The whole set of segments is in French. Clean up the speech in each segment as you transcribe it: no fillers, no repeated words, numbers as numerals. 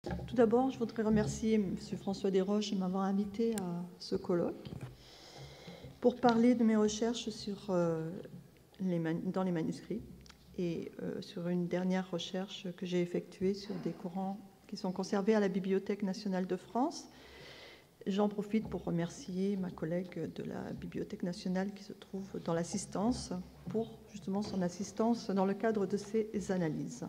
Tout d'abord, je voudrais remercier M. François Desroches de m'avoir invité à ce colloque pour parler de mes recherches dans les manuscrits et sur une dernière recherche que j'ai effectuée sur des courants qui sont conservés à la Bibliothèque nationale de France. J'en profite pour remercier ma collègue de la Bibliothèque nationale qui se trouve dans l'assistance pour justement son assistance dans le cadre de ces analyses.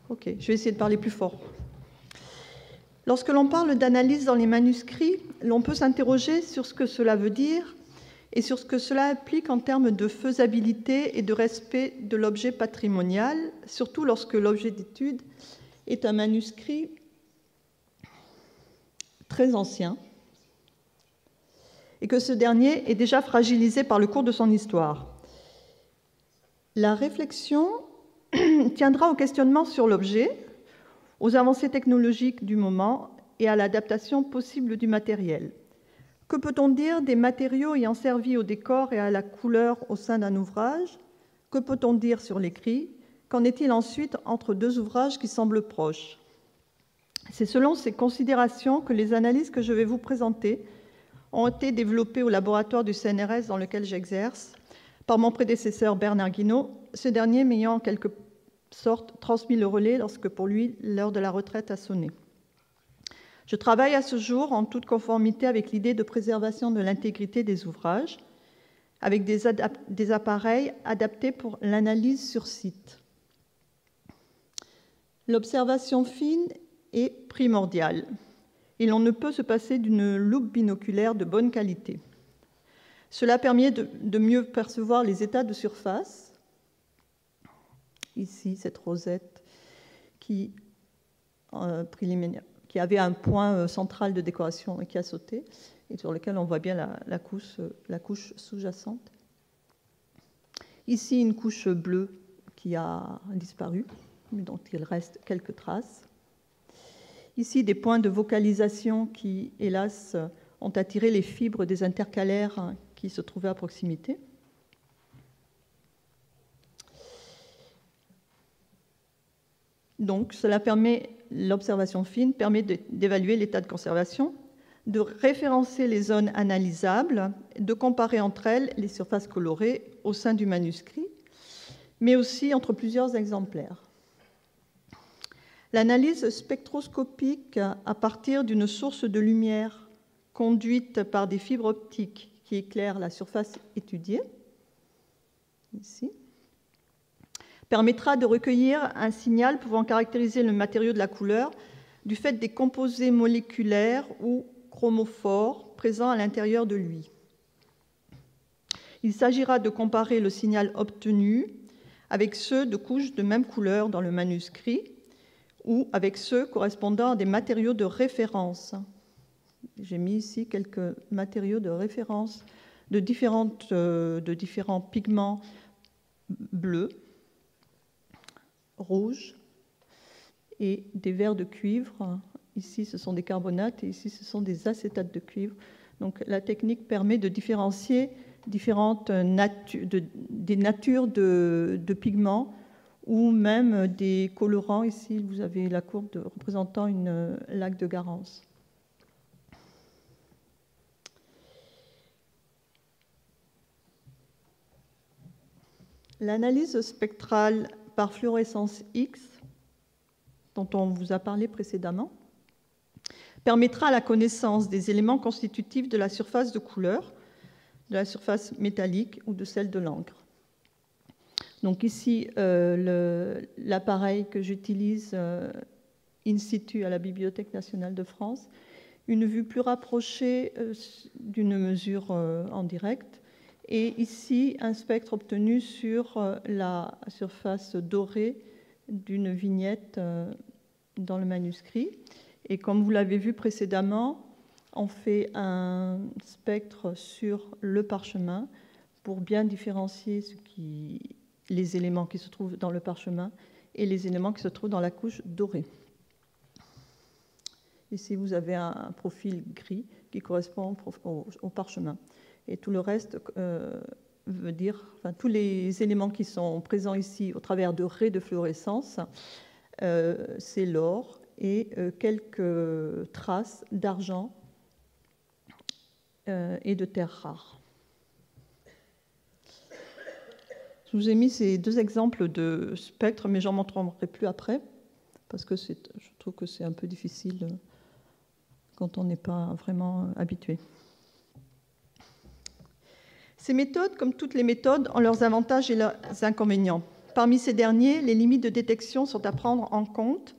Ok, je vais essayer de parler plus fort. Lorsque l'on parle d'analyse dans les manuscrits, l'on peut s'interroger sur ce que cela veut dire et sur ce que cela implique en termes de faisabilité et de respect de l'objet patrimonial, surtout lorsque l'objet d'étude est un manuscrit très ancien et que ce dernier est déjà fragilisé par le cours de son histoire. La réflexion tiendra au questionnement sur l'objet, aux avancées technologiques du moment et à l'adaptation possible du matériel. Que peut-on dire des matériaux ayant servi au décor et à la couleur au sein d'un ouvrage? Que peut-on dire sur l'écrit? Qu'en est-il ensuite entre deux ouvrages qui semblent proches? C'est selon ces considérations que les analyses que je vais vous présenter ont été développées au laboratoire du CNRS dans lequel j'exerce par mon prédécesseur Bernard Guinaud, ce dernier m'ayant en quelque sorte transmis le relais lorsque pour lui l'heure de la retraite a sonné. Je travaille à ce jour en toute conformité avec l'idée de préservation de l'intégrité des ouvrages, avec des appareils adaptés pour l'analyse sur site. L'observation fine est primordiale et l'on ne peut se passer d'une loupe binoculaire de bonne qualité. Cela permet de mieux percevoir les états de surface. Ici, cette rosette qui avait un point central de décoration et qui a sauté, et sur lequel on voit bien la couche sous-jacente. Ici, une couche bleue qui a disparu, dont il reste quelques traces. Ici, des points de vocalisation qui, hélas, ont attiré les fibres des intercalaires qui se trouvaient à proximité. Donc, l'observation fine permet d'évaluer l'état de conservation, de référencer les zones analysables, de comparer entre elles les surfaces colorées au sein du manuscrit, mais aussi entre plusieurs exemplaires. L'analyse spectroscopique à partir d'une source de lumière conduite par des fibres optiques qui éclairent la surface étudiée, ici, permettra de recueillir un signal pouvant caractériser le matériau de la couleur du fait des composés moléculaires ou chromophores présents à l'intérieur de lui. Il s'agira de comparer le signal obtenu avec ceux de couches de même couleur dans le manuscrit ou avec ceux correspondant à des matériaux de référence. J'ai mis ici quelques matériaux de référence de différents pigments bleus, rouges et des verres de cuivre. Ici, ce sont des carbonates et ici, ce sont des acétates de cuivre. Donc, la technique permet de différencier différentes des natures de pigments ou même des colorants. Ici, vous avez la courbe représentant une laque de Garance. L'analyse spectrale par fluorescence X, dont on vous a parlé précédemment, permettra la connaissance des éléments constitutifs de la surface de couleur, de la surface métallique ou de celle de l'encre. Donc ici, l'appareil que j'utilise in situ à la Bibliothèque nationale de France, une vue plus rapprochée d'une mesure en direct, et ici, un spectre obtenu sur la surface dorée d'une vignette dans le manuscrit. Et comme vous l'avez vu précédemment, on fait un spectre sur le parchemin pour bien différencier les éléments qui se trouvent dans le parchemin et les éléments qui se trouvent dans la couche dorée. Ici, vous avez un profil gris qui correspond au parchemin. Et tout le reste veut dire tous les éléments qui sont présents ici au travers de raies de fluorescence, c'est l'or et quelques traces d'argent et de terres rares. Je vous ai mis ces deux exemples de spectres, mais j'en montrerai plus après, parce que je trouve que c'est un peu difficile quand on n'est pas vraiment habitué. Ces méthodes, comme toutes les méthodes, ont leurs avantages et leurs inconvénients. Parmi ces derniers, les limites de détection sont à prendre en compte.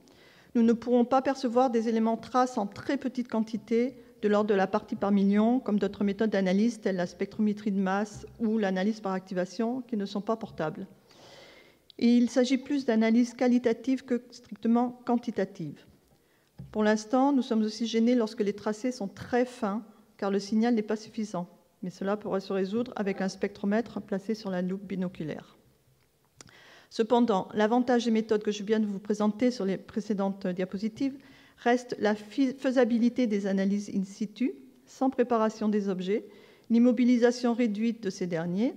Nous ne pourrons pas percevoir des éléments traces en très petite quantité, de l'ordre de la partie par million, comme d'autres méthodes d'analyse telles la spectrométrie de masse ou l'analyse par activation, qui ne sont pas portables. Et il s'agit plus d'analyse qualitative que strictement quantitative. Pour l'instant, nous sommes aussi gênés lorsque les tracés sont très fins, car le signal n'est pas suffisant. Mais cela pourrait se résoudre avec un spectromètre placé sur la loupe binoculaire. Cependant, l'avantage des méthodes que je viens de vous présenter sur les précédentes diapositives reste la faisabilité des analyses in situ, sans préparation des objets, l'immobilisation réduite de ces derniers,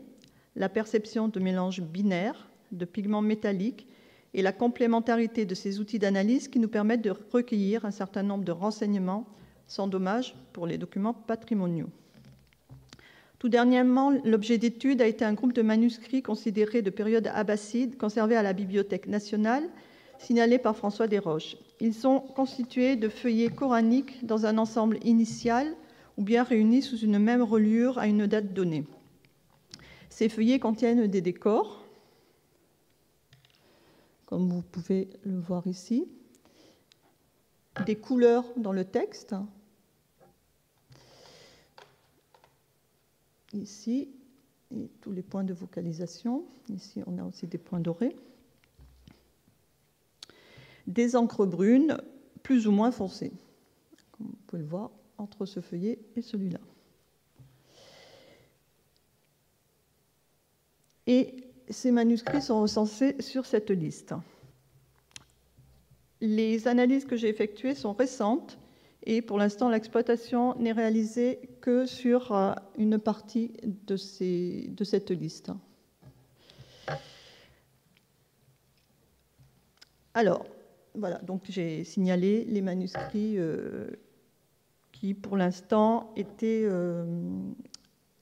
la perception de mélanges binaires, de pigments métalliques et la complémentarité de ces outils d'analyse qui nous permettent de recueillir un certain nombre de renseignements sans dommage pour les documents patrimoniaux. Tout dernièrement, l'objet d'étude a été un groupe de manuscrits considérés de période abbasside conservés à la Bibliothèque nationale, signalés par François Desroches. Ils sont constitués de feuillets coraniques dans un ensemble initial ou bien réunis sous une même reliure à une date donnée. Ces feuillets contiennent des décors, comme vous pouvez le voir ici, des couleurs dans le texte, ici, et tous les points de vocalisation. Ici, on a aussi des points dorés. Des encres brunes, plus ou moins foncées, comme vous pouvez le voir, entre ce feuillet et celui-là. Et ces manuscrits sont recensés sur cette liste. Les analyses que j'ai effectuées sont récentes et pour l'instant, l'exploitation n'est réalisée que sur une partie de cette liste. Alors, voilà, donc j'ai signalé les manuscrits qui, pour l'instant, étaient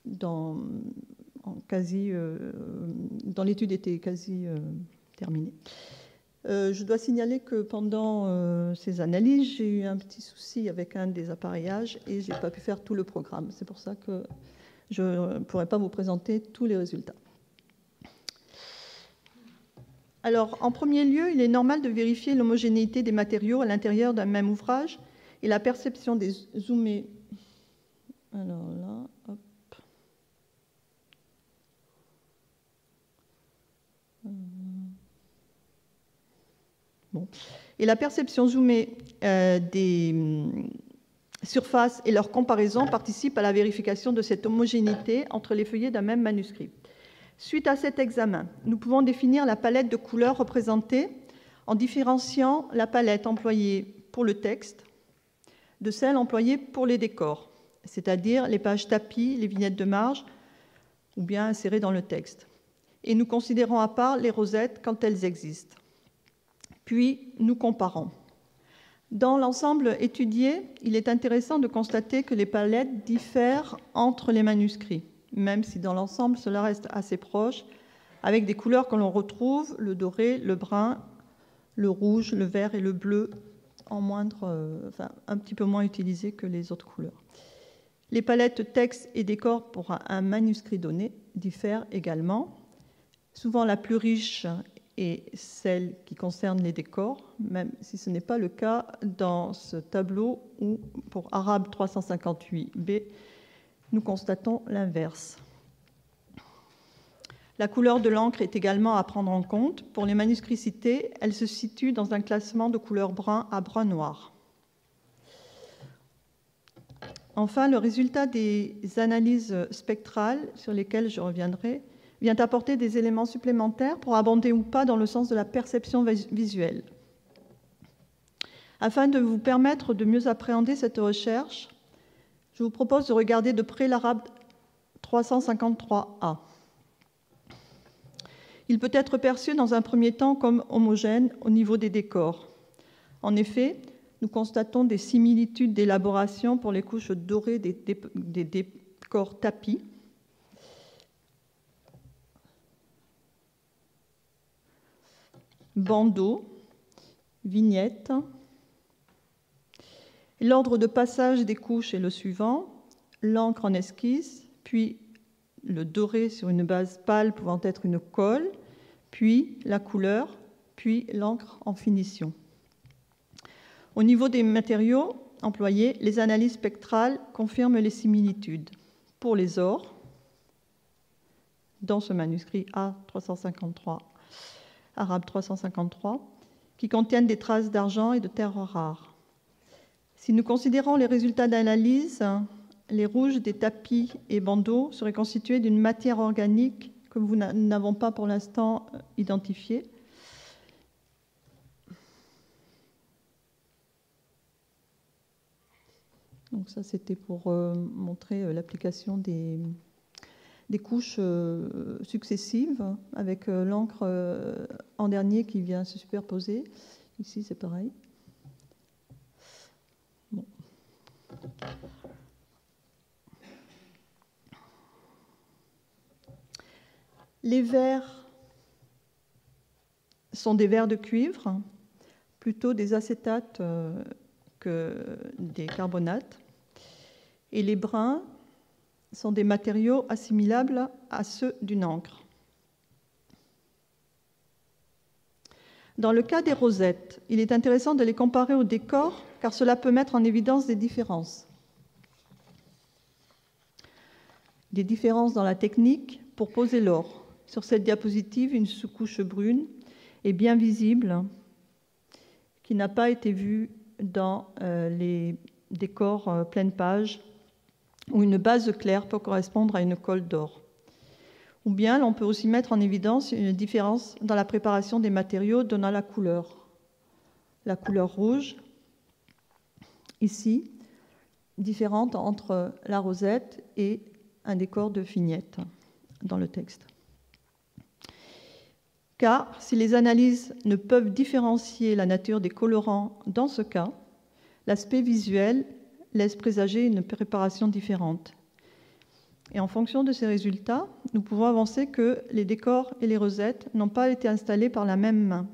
dans l'étude était quasi terminée. Je dois signaler que pendant ces analyses, j'ai eu un petit souci avec un des appareillages et je n'ai pas pu faire tout le programme. C'est pour ça que je ne pourrai pas vous présenter tous les résultats. Alors, en premier lieu, il est normal de vérifier l'homogénéité des matériaux à l'intérieur d'un même ouvrage et la perception des zoomés. Alors là, hop. Bon. Et la perception zoomée des surfaces et leur comparaison participent à la vérification de cette homogénéité entre les feuillets d'un même manuscrit. Suite à cet examen, nous pouvons définir la palette de couleurs représentée en différenciant la palette employée pour le texte de celle employée pour les décors, c'est-à-dire les pages tapis, les vignettes de marge ou bien insérées dans le texte. Et nous considérons à part les rosettes quand elles existent. Puis, nous comparons. Dans l'ensemble étudié, il est intéressant de constater que les palettes diffèrent entre les manuscrits, même si dans l'ensemble, cela reste assez proche, avec des couleurs que l'on retrouve, le doré, le brun, le rouge, le vert et le bleu, un petit peu moins utilisés que les autres couleurs. Les palettes texte et décor pour un manuscrit donné diffèrent également. Souvent, la plus riche est celle qui concerne les décors, même si ce n'est pas le cas dans ce tableau où, pour Arabe 358b, nous constatons l'inverse. La couleur de l'encre est également à prendre en compte. Pour les manuscrits cités, elle se situe dans un classement de couleur brun à brun noir. Enfin, le résultat des analyses spectrales, sur lesquelles je reviendrai, vient apporter des éléments supplémentaires pour abonder ou pas dans le sens de la perception visuelle. Afin de vous permettre de mieux appréhender cette recherche, je vous propose de regarder de près l'Arabe 353A. Il peut être perçu dans un premier temps comme homogène au niveau des décors. En effet, nous constatons des similitudes d'élaboration pour les couches dorées des décors tapis, bandeaux, vignettes. L'ordre de passage des couches est le suivant: l'encre en esquisse, puis le doré sur une base pâle pouvant être une colle, puis la couleur, puis l'encre en finition. Au niveau des matériaux employés, les analyses spectrales confirment les similitudes. Pour les ors, dans ce manuscrit A353, arabe 353, qui contiennent des traces d'argent et de terres rares. Si nous considérons les résultats d'analyse, les rouges des tapis et bandeaux seraient constitués d'une matière organique que nous n'avons pas pour l'instant identifiée. Donc ça, c'était pour montrer l'application des couches successives avec l'encre en dernier qui vient se superposer. Ici, c'est pareil. Bon. Les verres sont des verres de cuivre, plutôt des acétates que des carbonates. Et les bruns sont des matériaux assimilables à ceux d'une encre. Dans le cas des rosettes, il est intéressant de les comparer au décor, car cela peut mettre en évidence des différences. Des différences dans la technique pour poser l'or. Sur cette diapositive, une sous-couche brune est bien visible, qui n'a pas été vue dans les décors pleine page, où une base claire peut correspondre à une colle d'or. Ou bien l'on peut aussi mettre en évidence une différence dans la préparation des matériaux donnant la couleur. La couleur rouge, ici, différente entre la rosette et un décor de vignette dans le texte. Car si les analyses ne peuvent différencier la nature des colorants dans ce cas, l'aspect visuel laisse présager une préparation différente. Et en fonction de ces résultats, nous pouvons avancer que les décors et les rosettes n'ont pas été installés par la même main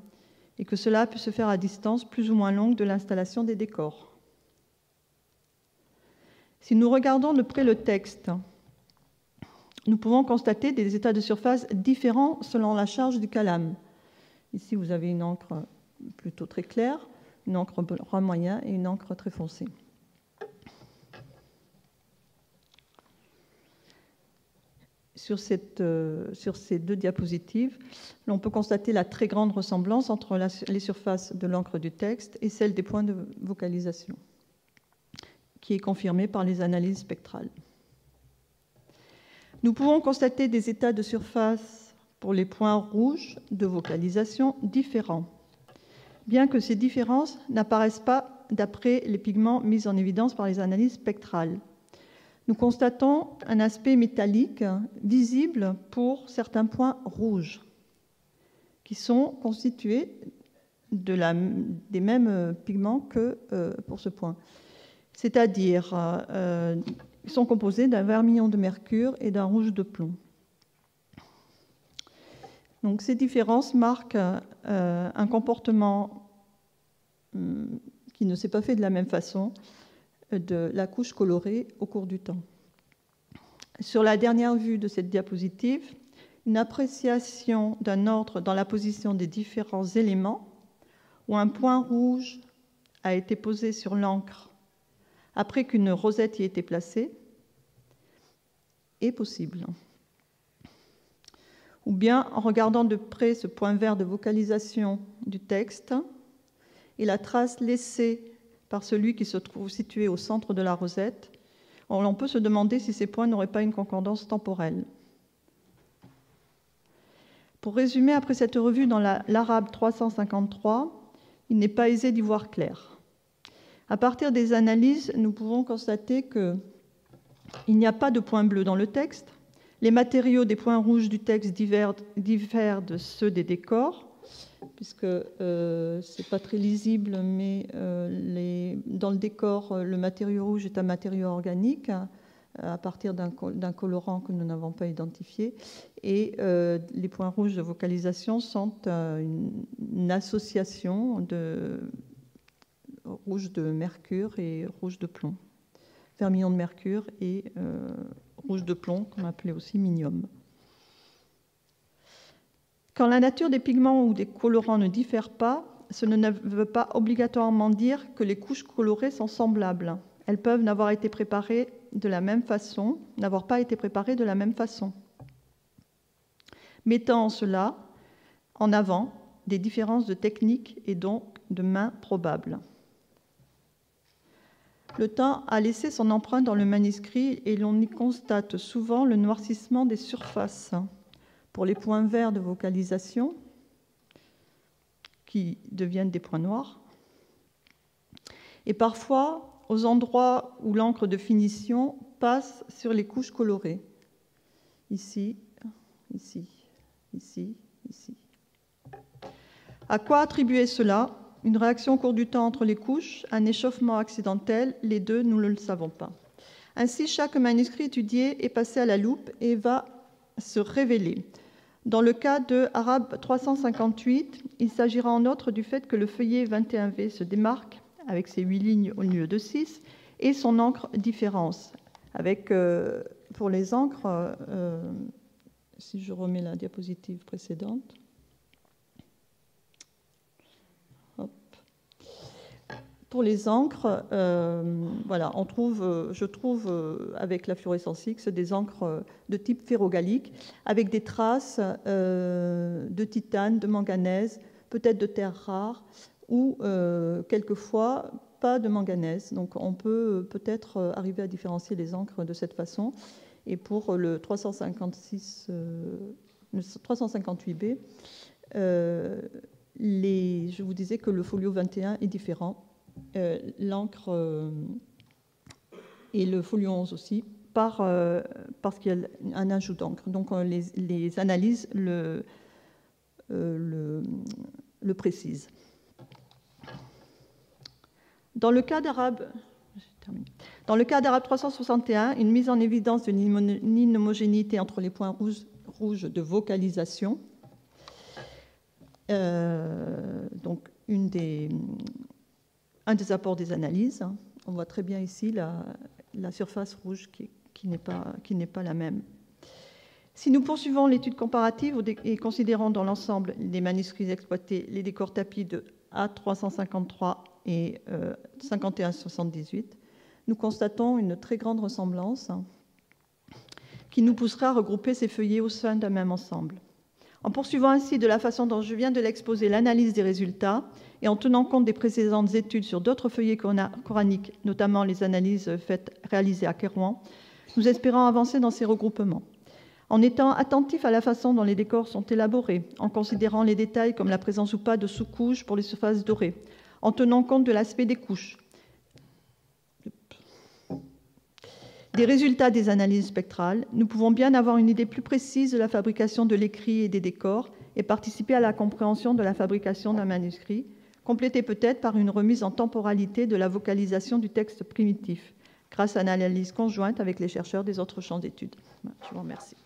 et que cela peut se faire à distance plus ou moins longue de l'installation des décors. Si nous regardons de près le texte, nous pouvons constater des états de surface différents selon la charge du calame. Ici, vous avez une encre plutôt très claire, une encre brun moyen et une encre très foncée. Sur ces deux diapositives, l'on peut constater la très grande ressemblance entre les surfaces de l'encre du texte et celle des points de vocalisation, qui est confirmée par les analyses spectrales. Nous pouvons constater des états de surface pour les points rouges de vocalisation différents, bien que ces différences n'apparaissent pas d'après les pigments mis en évidence par les analyses spectrales. Nous constatons un aspect métallique visible pour certains points rouges, qui sont constitués des mêmes pigments que pour ce point. C'est-à-dire, ils sont composés d'un vermillon de mercure et d'un rouge de plomb. Donc, ces différences marquent un comportement qui ne s'est pas fait de la même façon de la couche colorée au cours du temps. Sur la dernière vue de cette diapositive, une appréciation d'un ordre dans la position des différents éléments où un point rouge a été posé sur l'encre après qu'une rosette y ait été placée est possible. Ou bien en regardant de près ce point vert de vocalisation du texte et la trace laissée par celui qui se trouve situé au centre de la rosette, on peut se demander si ces points n'auraient pas une concordance temporelle. Pour résumer, après cette revue dans l'arabe 353, il n'est pas aisé d'y voir clair. À partir des analyses, nous pouvons constater qu'il n'y a pas de point bleu dans le texte. Les matériaux des points rouges du texte diffèrent de ceux des décors, puisque c'est pas très lisible, mais dans le décor, le matériau rouge est un matériau organique à partir d'un colorant que nous n'avons pas identifié. Et les points rouges de vocalisation sont une association de rouge de mercure et rouge de plomb. Vermillon de mercure et rouge de plomb, qu'on appelait aussi minium. Quand la nature des pigments ou des colorants ne diffère pas, cela ne veut pas obligatoirement dire que les couches colorées sont semblables. Elles peuvent n'avoir été préparées de la même façon, n'avoir pas été préparées de la même façon, mettant en cela en avant des différences de technique et donc de main probables. Le temps a laissé son empreinte dans le manuscrit et l'on y constate souvent le noircissement des surfaces pour les points verts de vocalisation qui deviennent des points noirs, et parfois aux endroits où l'encre de finition passe sur les couches colorées. Ici, ici, ici, ici. À quoi attribuer cela? Une réaction au cours du temps entre les couches, un échauffement accidentel, les deux, nous ne le savons pas. Ainsi, chaque manuscrit étudié est passé à la loupe et va se révéler. Dans le cas de Arabe 358, il s'agira en outre du fait que le feuillet 21V se démarque avec ses 8 lignes au lieu de 6 et son encre différence. Avec, pour les encres, si je remets la diapositive précédente, pour les encres, voilà, je trouve avec la fluorescence X des encres de type ferrogallique avec des traces de titane, de manganèse, peut-être de terres rares ou quelquefois pas de manganèse. Donc on peut peut-être arriver à différencier les encres de cette façon. Et pour le 358B, je vous disais que le folio 21 est différent. L'encre et le folio 11 aussi, parce qu'il y a un ajout d'encre. Donc les analyses le précisent. Dans le cas d'Arabe 361, une mise en évidence de l'inhomogénéité entre les points rouges de vocalisation, donc un des apports des analyses. On voit très bien ici la surface rouge qui n'est pas la même. Si nous poursuivons l'étude comparative et considérons dans l'ensemble des manuscrits exploités les décors tapis de A353 et 5178, nous constatons une très grande ressemblance qui nous poussera à regrouper ces feuillets au sein d'un même ensemble. En poursuivant ainsi de la façon dont je viens de l'exposer l'analyse des résultats et en tenant compte des précédentes études sur d'autres feuillets coraniques, notamment les analyses réalisées à Kérouan, nous espérons avancer dans ces regroupements. En étant attentifs à la façon dont les décors sont élaborés, en considérant les détails comme la présence ou pas de sous-couches pour les surfaces dorées, en tenant compte de l'aspect des couches, des résultats des analyses spectrales, nous pouvons bien avoir une idée plus précise de la fabrication de l'écrit et des décors et participer à la compréhension de la fabrication d'un manuscrit, complétée peut-être par une remise en temporalité de la vocalisation du texte primitif, grâce à une analyse conjointe avec les chercheurs des autres champs d'études. Je vous remercie.